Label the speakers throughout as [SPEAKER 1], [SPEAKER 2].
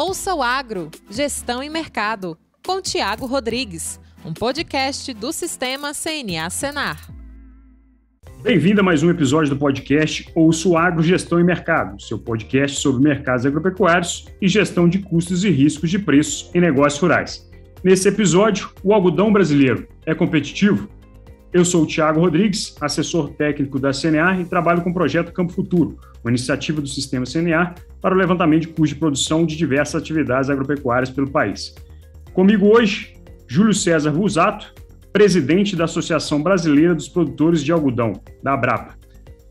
[SPEAKER 1] Ouça o Agro, Gestão e Mercado, com Tiago Rodrigues, um podcast do Sistema CNA Senar.
[SPEAKER 2] Bem-vindo a mais um episódio do podcast Ouça o Agro, Gestão e Mercado, seu podcast sobre mercados agropecuários e gestão de custos e riscos de preços em negócios rurais. Nesse episódio, o algodão brasileiro é competitivo? Eu sou o Tiago Rodrigues, assessor técnico da CNA e trabalho com o projeto Campo Futuro, uma iniciativa do Sistema CNA para o levantamento de custos de produção de diversas atividades agropecuárias pelo país. Comigo hoje, Júlio César Busato, presidente da Associação Brasileira dos Produtores de Algodão, da Abrapa.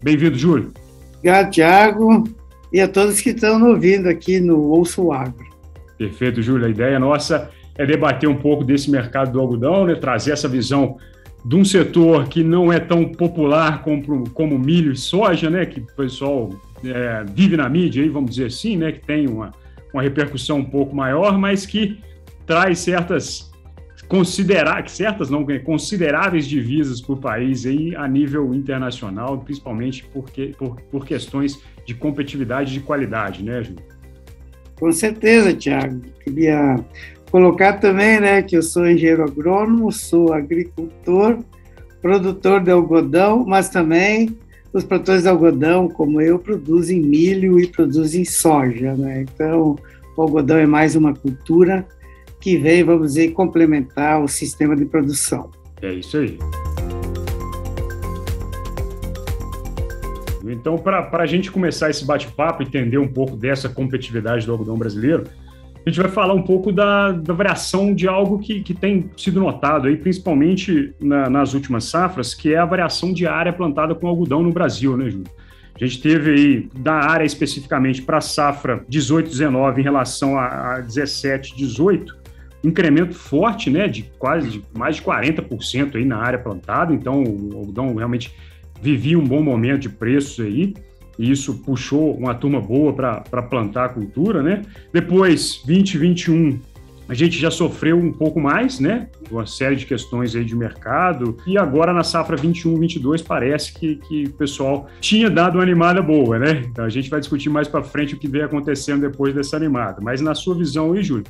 [SPEAKER 2] Bem-vindo, Júlio.
[SPEAKER 3] Obrigado, Tiago, e a todos que estão nos ouvindo aqui no Ouça o Agro.
[SPEAKER 2] Perfeito, Júlio. A ideia nossa é debater um pouco desse mercado do algodão, né? Trazer essa visão de um setor que não é tão popular como milho e soja, né? Que o pessoal vive na mídia, aí, vamos dizer assim, né? Que tem uma repercussão um pouco maior, mas que traz consideráveis divisas para o país aí, a nível internacional, principalmente por questões de competitividade e de qualidade, né, Júlio?
[SPEAKER 3] Com certeza, Tiago. Queria colocar também, né, que eu sou engenheiro agrônomo, sou agricultor, produtor de algodão, mas também os produtores de algodão, como eu, produzem milho e produzem soja, né? Então, o algodão é mais uma cultura que vem, vamos dizer, complementar o sistema de produção.
[SPEAKER 2] É isso aí. Então, para a gente começar esse bate-papo, entender um pouco dessa competitividade do algodão brasileiro, a gente vai falar um pouco da variação de algo que tem sido notado, aí, principalmente nas últimas safras, que é a variação de área plantada com algodão no Brasil, né, Júlio? A gente teve aí, da área especificamente para a safra 18-19 em relação a 17-18, incremento forte, né, de mais de 40% aí na área plantada. Então o algodão realmente vivia um bom momento de preços aí, e isso puxou uma turma boa para plantar a cultura, né? Depois, 2021, a gente já sofreu um pouco mais, né? Uma série de questões aí de mercado, e agora na safra 21-22 parece que o pessoal tinha dado uma animada boa, né? Então a gente vai discutir mais para frente o que vem acontecendo depois dessa animada. Mas na sua visão aí, Júlio,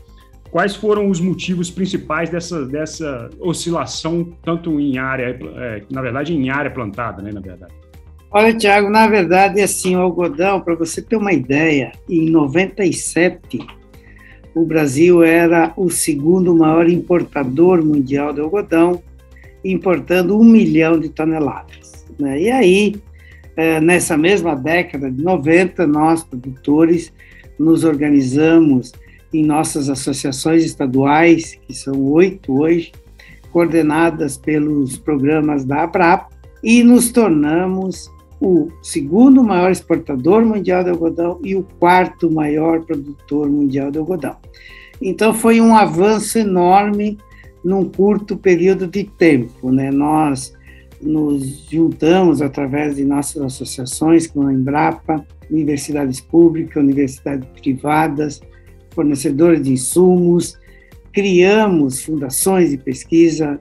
[SPEAKER 2] quais foram os motivos principais dessa oscilação, tanto em área, na verdade, em área plantada, né, na verdade?
[SPEAKER 3] Olha, Tiago, na verdade, assim, o algodão, para você ter uma ideia, em 97, o Brasil era o segundo maior importador mundial de algodão, importando 1 milhão de toneladas, né? E aí, nessa mesma década de 90, nós, produtores, nos organizamos em nossas associações estaduais, que são 8 hoje, coordenadas pelos programas da Abrapa, e nos tornamos o segundo maior exportador mundial de algodão e o quarto maior produtor mundial de algodão. Então, foi um avanço enorme num curto período de tempo, né? Nós nos juntamos através de nossas associações com a Embrapa, universidades públicas, universidades privadas, fornecedores de insumos, criamos fundações de pesquisa,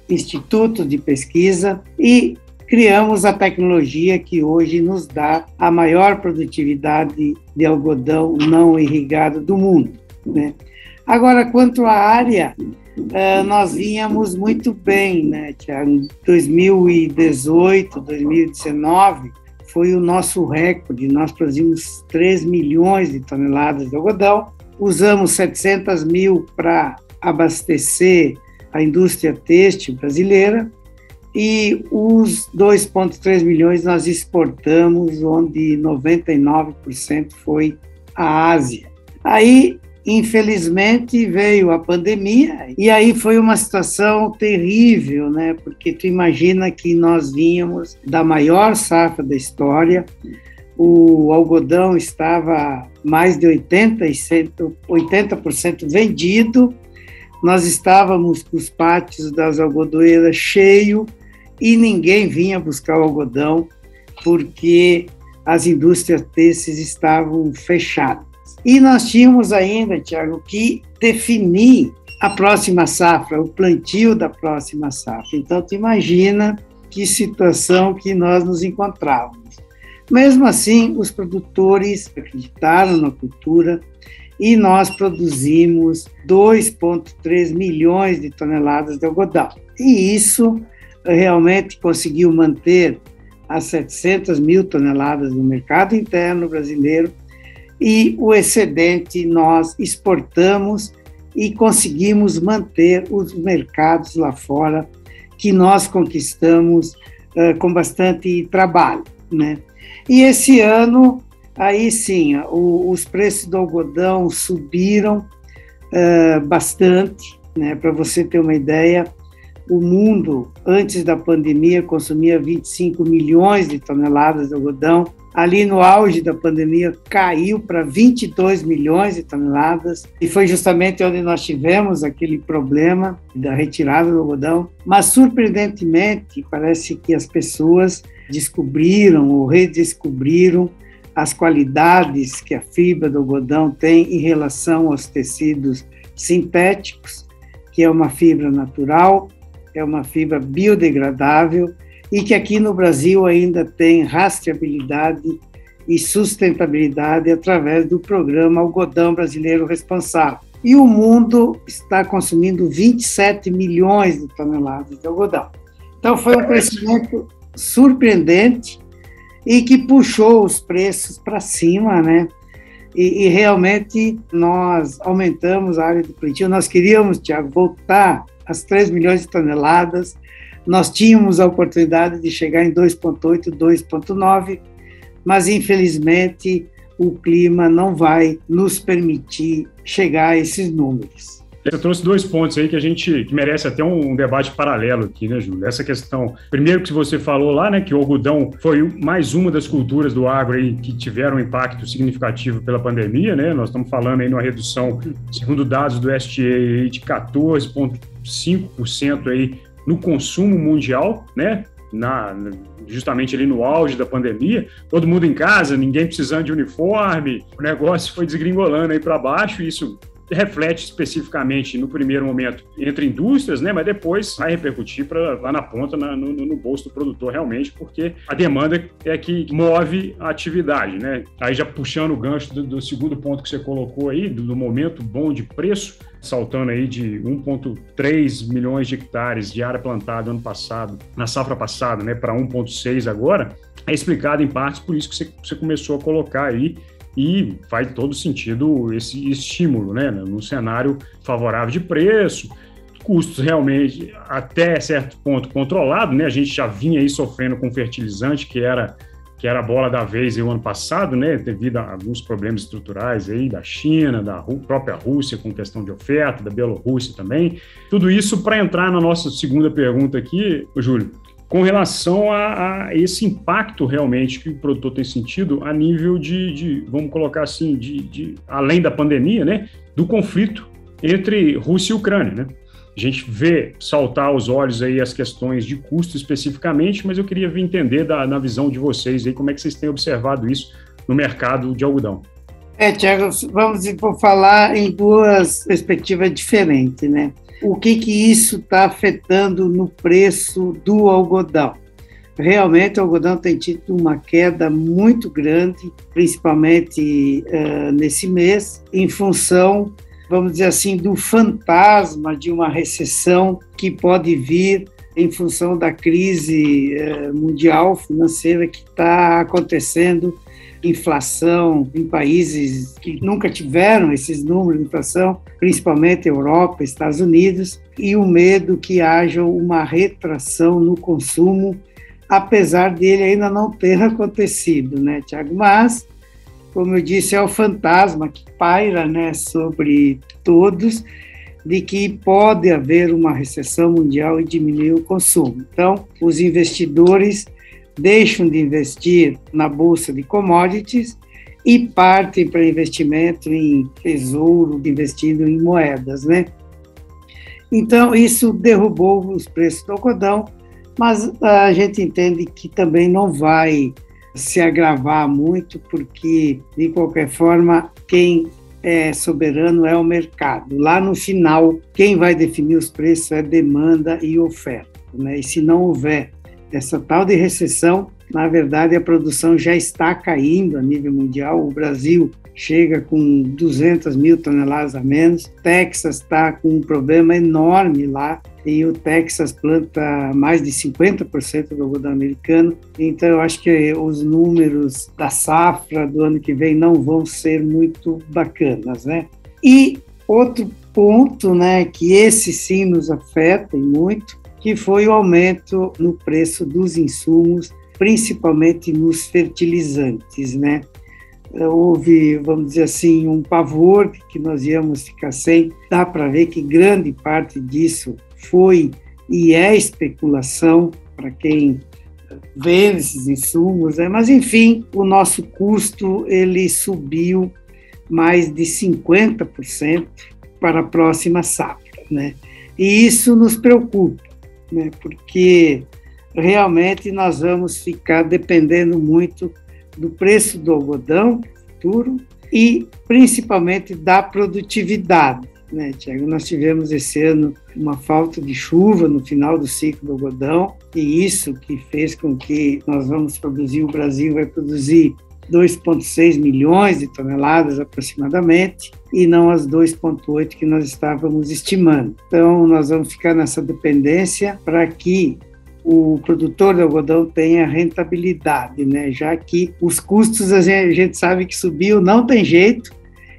[SPEAKER 3] institutos de pesquisa e criamos a tecnologia que hoje nos dá a maior produtividade de algodão não irrigado do mundo, né? Agora, quanto à área, nós vínhamos muito bem, né, Tiago? 2018, 2019, foi o nosso recorde. Nós produzimos 3 milhões de toneladas de algodão, usamos 700 mil para abastecer a indústria têxtil brasileira, e os 2,3 milhões nós exportamos, onde 99% foi à Ásia. Aí, infelizmente, veio a pandemia, e aí foi uma situação terrível, né? Porque tu imagina que nós vínhamos da maior safra da história, o algodão estava mais de 80% vendido, nós estávamos com os pátios das algodoeiras cheios, e ninguém vinha buscar o algodão porque as indústrias têxteis estavam fechadas. E nós tínhamos ainda, Tiago, que definir a próxima safra, o plantio da próxima safra. Então, tu imagina que situação que nós nos encontrávamos. Mesmo assim, os produtores acreditaram na cultura e nós produzimos 2,3 milhões de toneladas de algodão. E isso realmente conseguiu manter as 700 mil toneladas no mercado interno brasileiro, e o excedente nós exportamos e conseguimos manter os mercados lá fora, que nós conquistamos com bastante trabalho, né? E esse ano, aí sim, os preços do algodão subiram bastante, né? Para você ter uma ideia, o mundo, antes da pandemia, consumia 25 milhões de toneladas de algodão. Ali no auge da pandemia, caiu para 22 milhões de toneladas, e foi justamente onde nós tivemos aquele problema da retirada do algodão. Mas, surpreendentemente, parece que as pessoas descobriram ou redescobriram as qualidades que a fibra do algodão tem em relação aos tecidos sintéticos, que é uma fibra natural, é uma fibra biodegradável, e que aqui no Brasil ainda tem rastreabilidade e sustentabilidade através do programa Algodão Brasileiro Responsável. E o mundo está consumindo 27 milhões de toneladas de algodão. Então foi um crescimento surpreendente e que puxou os preços para cima, né? E realmente nós aumentamos a área de plantio. Nós queríamos, Tiago, voltar às 3 milhões de toneladas. Nós tínhamos a oportunidade de chegar em 2,8, 2,9, mas infelizmente o clima não vai nos permitir chegar a esses números.
[SPEAKER 2] Você trouxe 2 pontos aí que merece até um debate paralelo aqui, né, Júlio? Essa questão, primeiro que você falou lá, né, que o algodão foi mais uma das culturas do agro aí que tiveram um impacto significativo pela pandemia, né? Nós estamos falando aí numa redução, segundo dados do STA, aí, de 14,5% aí no consumo mundial, né? Justamente ali no auge da pandemia, todo mundo em casa, ninguém precisando de uniforme, o negócio foi desgringolando aí para baixo, e isso reflete especificamente no primeiro momento entre indústrias, né, mas depois vai repercutir lá na ponta, no bolso do produtor realmente, porque a demanda é que move a atividade, né? Aí já puxando o gancho do segundo ponto que você colocou aí, do momento bom de preço, saltando aí de 1,3 milhões de hectares de área plantada ano passado, na safra passada, né, para 1,6 agora, é explicado em partes por isso que você começou a colocar aí. E faz todo sentido esse estímulo, né, no cenário favorável de preço, custos realmente até certo ponto controlado, né? A gente já vinha aí sofrendo com fertilizante, que era a bola da vez aí o ano passado, né, devido a alguns problemas estruturais aí da China, da própria Rússia com questão de oferta, da Bielorrússia também. Tudo isso para entrar na nossa segunda pergunta aqui, Júlio, com relação a esse impacto realmente que o produtor tem sentido a nível vamos colocar assim, além da pandemia, né, do conflito entre Rússia e Ucrânia, né? A gente vê saltar aos olhos aí as questões de custo especificamente, mas eu queria entender na visão de vocês aí, como é que vocês têm observado isso no mercado de algodão.
[SPEAKER 3] Tiago, vamos falar em 2 perspectivas diferentes, né? O que isso está afetando no preço do algodão? Realmente o algodão tem tido uma queda muito grande, principalmente nesse mês, em função, vamos dizer assim, do fantasma de uma recessão que pode vir em função da crise mundial financeira que está acontecendo, inflação em países que nunca tiveram esses números de inflação, principalmente Europa, Estados Unidos, e o medo que haja uma retração no consumo, apesar dele ainda não ter acontecido, né, Tiago? Mas, como eu disse, é o fantasma que paira, né, sobre todos, de que pode haver uma recessão mundial e diminuir o consumo. Então, os investidores deixam de investir na bolsa de commodities e partem para investimento em tesouro, investindo em moedas, né? Então, isso derrubou os preços do algodão, mas a gente entende que também não vai se agravar muito, porque, de qualquer forma, quem é soberano é o mercado. Lá no final, quem vai definir os preços é demanda e oferta, né? E se não houver essa tal de recessão, na verdade, a produção já está caindo a nível mundial. O Brasil chega com 200 mil toneladas a menos. Texas está com um problema enorme lá, e o Texas planta mais de 50% do algodão americano. Então, eu acho que os números da safra do ano que vem não vão ser muito bacanas, né? E outro ponto, né, que esse sim nos afeta muito, que foi o aumento no preço dos insumos, principalmente nos fertilizantes, né? Houve, vamos dizer assim, um pavor de que nós íamos ficar sem. Dá para ver que grande parte disso foi e é especulação para quem vende esses insumos, né? Mas, enfim, o nosso custo ele subiu mais de 50% para a próxima safra, né? E isso nos preocupa, né? Porque realmente nós vamos ficar dependendo muito do preço do algodão futuro e principalmente da produtividade, né, Tiago? Nós tivemos esse ano uma falta de chuva no final do ciclo do algodão, e isso que fez com que nós vamos produzir, o Brasil vai produzir 2,6 milhões de toneladas aproximadamente, e não as 2,8 que nós estávamos estimando. Então, nós vamos ficar nessa dependência para que o produtor de algodão tenha rentabilidade, né? Já que os custos a gente sabe que subiu, não tem jeito,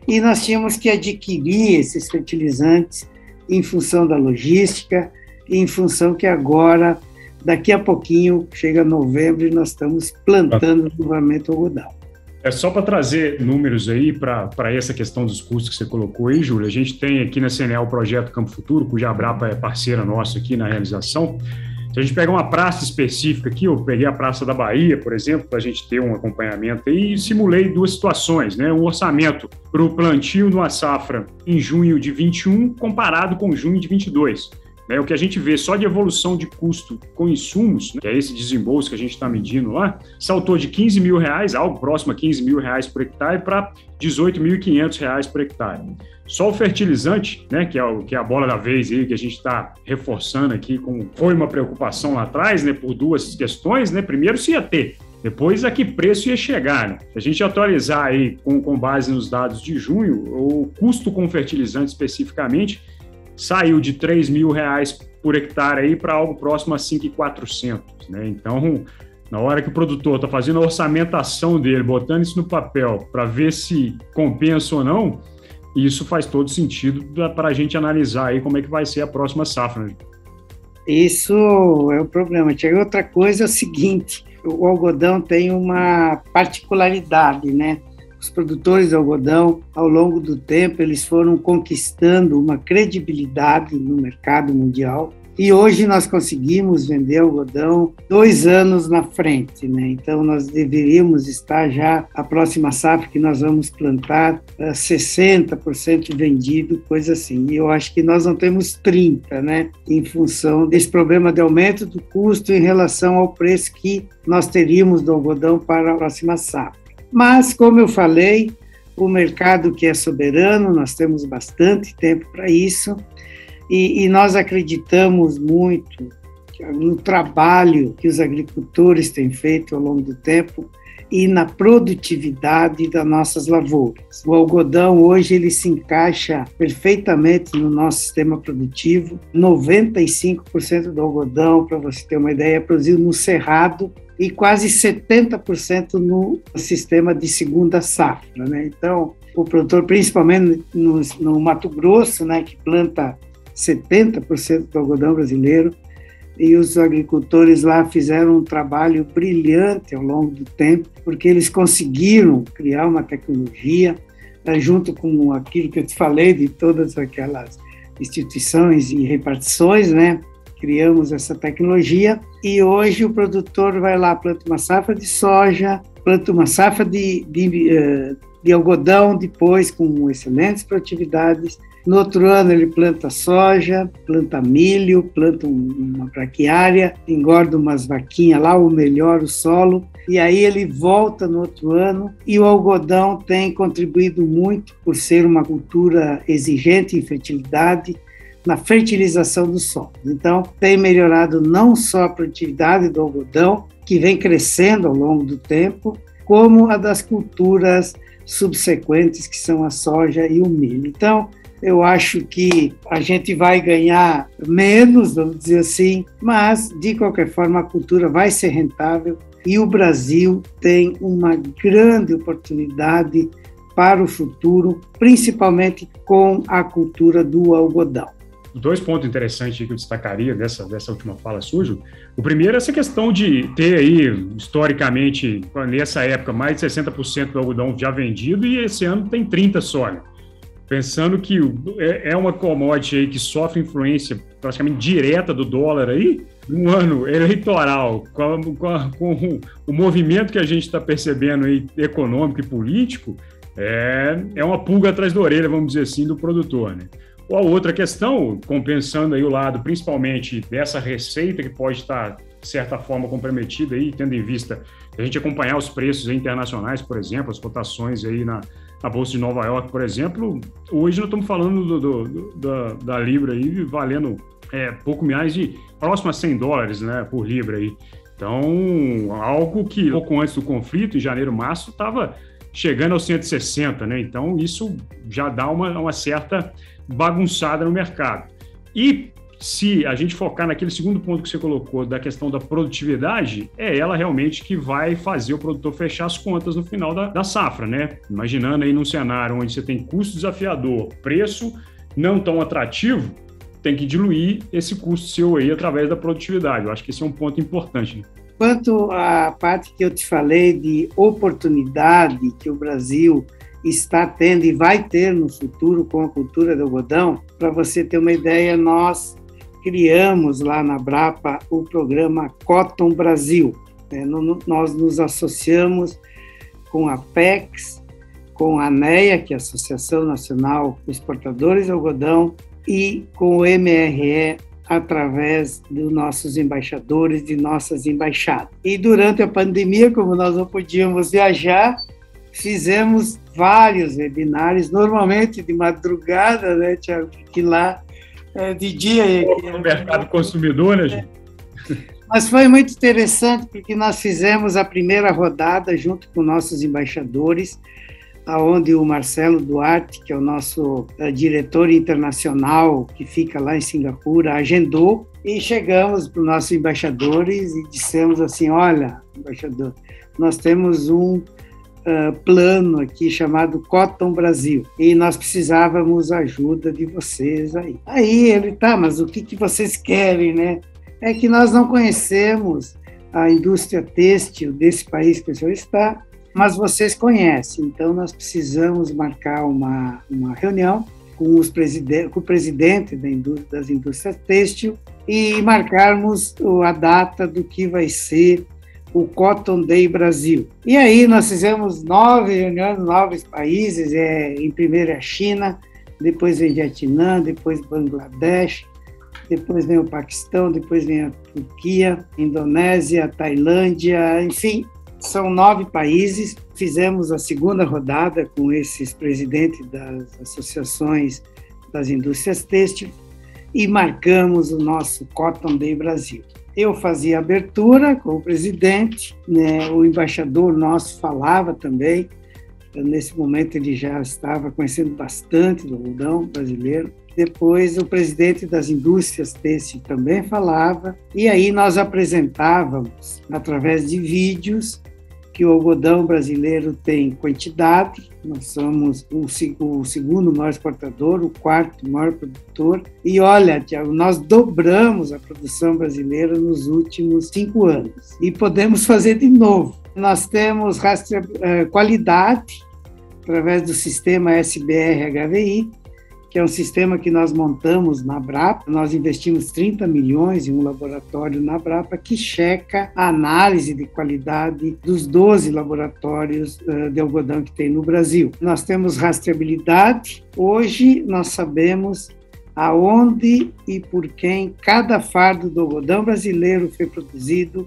[SPEAKER 3] e nós tínhamos que adquirir esses fertilizantes em função da logística, e em função que agora, daqui a pouquinho, chega novembro e nós estamos plantando novamente o algodão.
[SPEAKER 2] É só para trazer números aí para essa questão dos custos que você colocou aí, Júlia. A gente tem aqui na CNA o projeto Campo Futuro, cuja Abrapa é parceira nossa aqui na realização. Se a gente pegar uma praça específica aqui, eu peguei a Praça da Bahia, por exemplo, para a gente ter um acompanhamento aí, e simulei duas situações, né? Um orçamento para o plantio de uma safra em junho de 21 comparado com junho de 22. O que a gente vê só de evolução de custo com insumos, né, que é esse desembolso que a gente está medindo lá, saltou de R$15 mil, algo próximo a R$15 mil por hectare, para R$18.500 por hectare. Só o fertilizante, né, que é a bola da vez aí, que a gente está reforçando aqui, foi uma preocupação lá atrás, né, por duas questões, né? Primeiro, se ia ter, depois a que preço ia chegar, né? Se a gente atualizar aí com base nos dados de junho, o custo com fertilizante especificamente saiu de R$3 mil por hectare aí para algo próximo a 5.400, né? Então, na hora que o produtor está fazendo a orçamentação dele, botando isso no papel para ver se compensa ou não, isso faz todo sentido para a gente analisar aí como é que vai ser a próxima safra, né?
[SPEAKER 3] Isso é o problema. Tiago, outra coisa é o seguinte, o algodão tem uma particularidade, né? Os produtores de algodão, ao longo do tempo, eles foram conquistando uma credibilidade no mercado mundial, e hoje nós conseguimos vender algodão 2 anos na frente, né? Então, nós deveríamos estar já, a próxima safra que nós vamos plantar, 60% vendido, coisa assim. E eu acho que nós não temos 30%, né? Em função desse problema de aumento do custo em relação ao preço que nós teríamos do algodão para a próxima safra. Mas, como eu falei, o mercado que é soberano, nós temos bastante tempo para isso, e nós acreditamos muito no trabalho que os agricultores têm feito ao longo do tempo e na produtividade das nossas lavouras. O algodão hoje ele se encaixa perfeitamente no nosso sistema produtivo. 95% do algodão, para você ter uma ideia, é produzido no cerrado, e quase 70% no sistema de segunda safra, né? Então, o produtor, principalmente no Mato Grosso, né, que planta 70% do algodão brasileiro, e os agricultores lá fizeram um trabalho brilhante ao longo do tempo, porque eles conseguiram criar uma tecnologia, junto com aquilo que eu te falei, de todas aquelas instituições e repartições, né? Criamos essa tecnologia, e hoje o produtor vai lá, planta uma safra de soja, planta uma safra de algodão depois, com excelentes produtividades. No outro ano ele planta soja, planta milho, planta uma braquiária, engorda umas vaquinhas lá, ou melhora o solo, e aí ele volta no outro ano, e o algodão tem contribuído muito por ser uma cultura exigente em fertilidade, na fertilização do solo. Então, tem melhorado não só a produtividade do algodão, que vem crescendo ao longo do tempo, como a das culturas subsequentes, que são a soja e o milho. Então, eu acho que a gente vai ganhar menos, vamos dizer assim, mas, de qualquer forma, a cultura vai ser rentável e o Brasil tem uma grande oportunidade para o futuro, principalmente com a cultura do algodão.
[SPEAKER 2] 2 pontos interessantes que eu destacaria dessa última fala sua. O primeiro é essa questão de ter aí, historicamente, nessa época, mais de 60% do algodão já vendido e esse ano tem 30% só. Pensando que é uma commodity aí que sofre influência praticamente direta do dólar aí, num ano eleitoral, com o movimento que a gente está percebendo aí, econômico e político, é uma pulga atrás da orelha, vamos dizer assim, do produtor, né? Ou a outra questão, compensando aí o lado, principalmente, dessa receita que pode estar, de certa forma, comprometida aí, tendo em vista a gente acompanhar os preços internacionais, por exemplo, as cotações aí na Bolsa de Nova York, por exemplo, hoje nós estamos falando da Libra aí valendo pouco mais de próximo a $100, né, por Libra aí. Então, algo que pouco antes do conflito, em janeiro, março, estava chegando aos 160, né? Então, isso já dá uma certa bagunçada no mercado. E se a gente focar naquele segundo ponto que você colocou, da questão da produtividade, é ela realmente que vai fazer o produtor fechar as contas no final da safra, né? Imaginando aí num cenário onde você tem custo desafiador, preço não tão atrativo, tem que diluir esse custo seu aí através da produtividade. Eu acho que esse é um ponto importante, né?
[SPEAKER 3] Quanto à parte que eu te falei de oportunidade que o Brasil está tendo e vai ter no futuro com a cultura do algodão, para você ter uma ideia, nós criamos lá na Brapa o programa Cotton Brasil. Nós nos associamos com a Apex, com a ANEA, que é a Associação Nacional de Exportadores de Algodão, e com o MRE, através dos nossos embaixadores, de nossas embaixadas. E durante a pandemia, como nós não podíamos viajar, fizemos vários webinários, normalmente de madrugada, né, Tiago? Que lá de dia...
[SPEAKER 2] No mercado consumidor, né, gente?
[SPEAKER 3] Mas foi muito interessante, porque nós fizemos a primeira rodada junto com nossos embaixadores, onde o Marcelo Duarte, que é o nosso diretor internacional, que fica lá em Singapura, agendou, e chegamos para os nossos embaixadores e dissemos assim, olha, embaixador, nós temos um plano aqui chamado Cotton Brasil, e nós precisávamos ajuda de vocês aí. Aí ele, mas o que vocês querem, né? É que nós não conhecemos a indústria têxtil desse país que o senhor está, mas vocês conhecem, então nós precisamos marcar uma reunião com o presidente das indústrias têxtil e marcarmos a data do que vai ser o Cotton Day Brasil. E aí nós fizemos 9 reuniões, 9 países, em primeiro a China, depois vem Vietnã, depois Bangladesh, depois vem o Paquistão, depois vem a Turquia, Indonésia, Tailândia, enfim, são 9 países. Fizemos a segunda rodada com esses presidentes das associações das indústrias têxtil e marcamos o nosso Cotton Day Brasil. Eu fazia a abertura com o presidente, né, o embaixador nosso falava também, nesse momento ele já estava conhecendo bastante do algodão brasileiro. Depois o presidente das indústrias têxtil também falava, e aí nós apresentávamos, através de vídeos, que o algodão brasileiro tem quantidade, nós somos o segundo maior exportador, o 4º maior produtor, e olha, Tiago, nós dobramos a produção brasileira nos últimos 5 anos, e podemos fazer de novo. Nós temos qualidade, através do sistema SBR-HVI, que é um sistema que nós montamos na Brapa. Nós investimos 30 milhões em um laboratório na Brapa que checa a análise de qualidade dos 12 laboratórios de algodão que tem no Brasil. Nós temos rastreabilidade. Hoje nós sabemos aonde e por quem cada fardo do algodão brasileiro foi produzido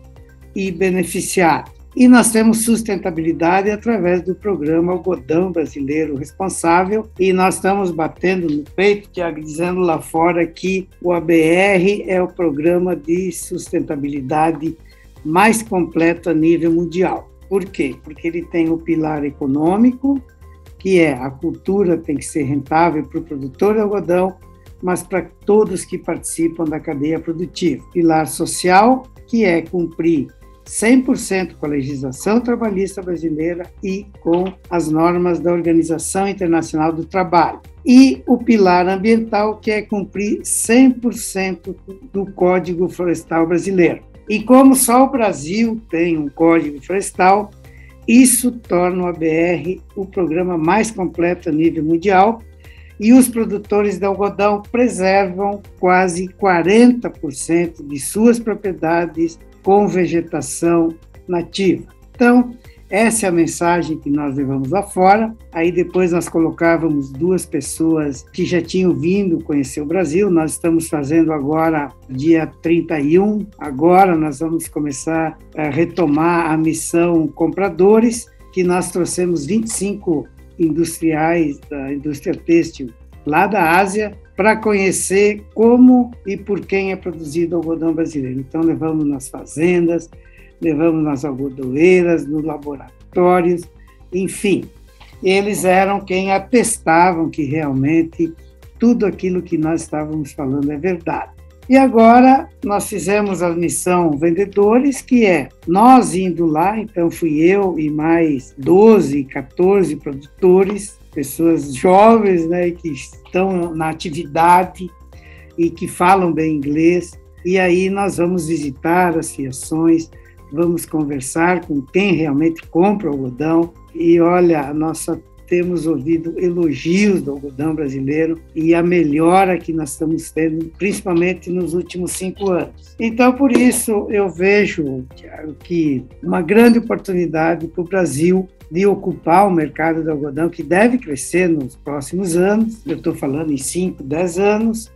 [SPEAKER 3] e beneficiado. E nós temos sustentabilidade através do programa Algodão Brasileiro Responsável, e nós estamos batendo no peito, Tiago, dizendo lá fora que o ABR é o programa de sustentabilidade mais completo a nível mundial. Por quê? Porque ele tem o pilar econômico, que é a cultura tem que ser rentável para o produtor de algodão, mas para todos que participam da cadeia produtiva. Pilar social, que é cumprir 100% com a legislação trabalhista brasileira e com as normas da Organização Internacional do Trabalho. E o pilar ambiental, que é cumprir 100% do Código Florestal Brasileiro. E como só o Brasil tem um Código Florestal, isso torna o ABR o programa mais completo a nível mundial, e os produtores de algodão preservam quase 40% de suas propriedades com vegetação nativa. Então, essa é a mensagem que nós levamos lá fora. Aí depois nós colocávamos 2 pessoas que já tinham vindo conhecer o Brasil. Nós estamos fazendo agora, dia 31, agora nós vamos começar a retomar a missão Compradores, que nós trouxemos 25 industriais da indústria têxtil lá da Ásia para conhecer como e por quem é produzido o algodão brasileiro. Então, levamos nas fazendas, levamos nas algodoeiras, nos laboratórios, enfim. Eles eram quem atestavam que realmente tudo aquilo que nós estávamos falando é verdade. E agora nós fizemos a missão Vendedores, que é nós indo lá, então fui eu e mais 12, 14 produtores, pessoas jovens, né, que estão na atividade e que falam bem inglês. E aí nós vamos visitar as fiações, vamos conversar com quem realmente compra o algodão. E olha, nós só temos ouvido elogios do algodão brasileiro e a melhora que nós estamos tendo, principalmente nos últimos 5 anos. Então, por isso, eu vejo, Thiago, que uma grande oportunidade para o Brasil de ocupar o mercado do algodão, que deve crescer nos próximos anos. Eu estou falando em 5, 10 anos.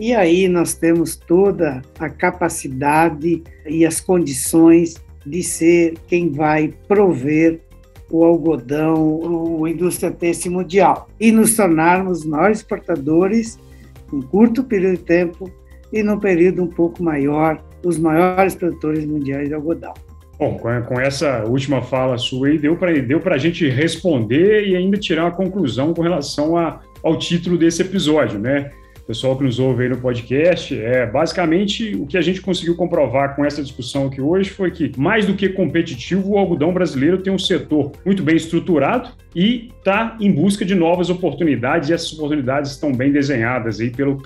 [SPEAKER 3] E aí nós temos toda a capacidade e as condições de ser quem vai prover o algodão, a indústria têxtil mundial, e nos tornarmos os maiores exportadores em curto período de tempo e num período um pouco maior, os maiores produtores mundiais de algodão.
[SPEAKER 2] Bom, com essa última fala sua aí, deu para a gente responder e ainda tirar uma conclusão com relação ao título desse episódio, né? O pessoal que nos ouve aí no podcast, basicamente o que a gente conseguiu comprovar com essa discussão aqui hoje foi que, mais do que competitivo, o algodão brasileiro tem um setor muito bem estruturado e está em busca de novas oportunidades, e essas oportunidades estão bem desenhadas aí pelo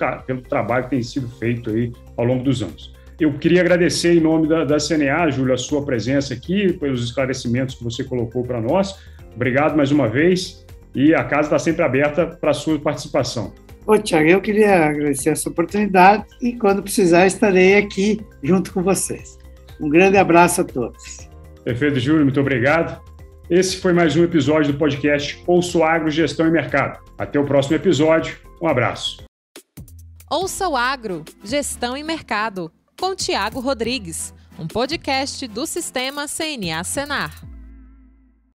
[SPEAKER 2] trabalho que tem sido feito aí ao longo dos anos. Eu queria agradecer em nome da CNA, Júlio, a sua presença aqui, pelos esclarecimentos que você colocou para nós. Obrigado mais uma vez, e a casa está sempre aberta para a sua participação.
[SPEAKER 3] Ô, Thiago, eu queria agradecer essa oportunidade e, quando precisar, estarei aqui junto com vocês. Um grande abraço a todos.
[SPEAKER 2] Perfeito, Júlio, muito obrigado. Esse foi mais um episódio do podcast Ouça o Agro, Gestão e Mercado. Até o próximo episódio. Um abraço.
[SPEAKER 1] Ouça o Agro, Gestão e Mercado, com Tiago Rodrigues, um podcast do Sistema CNA Senar.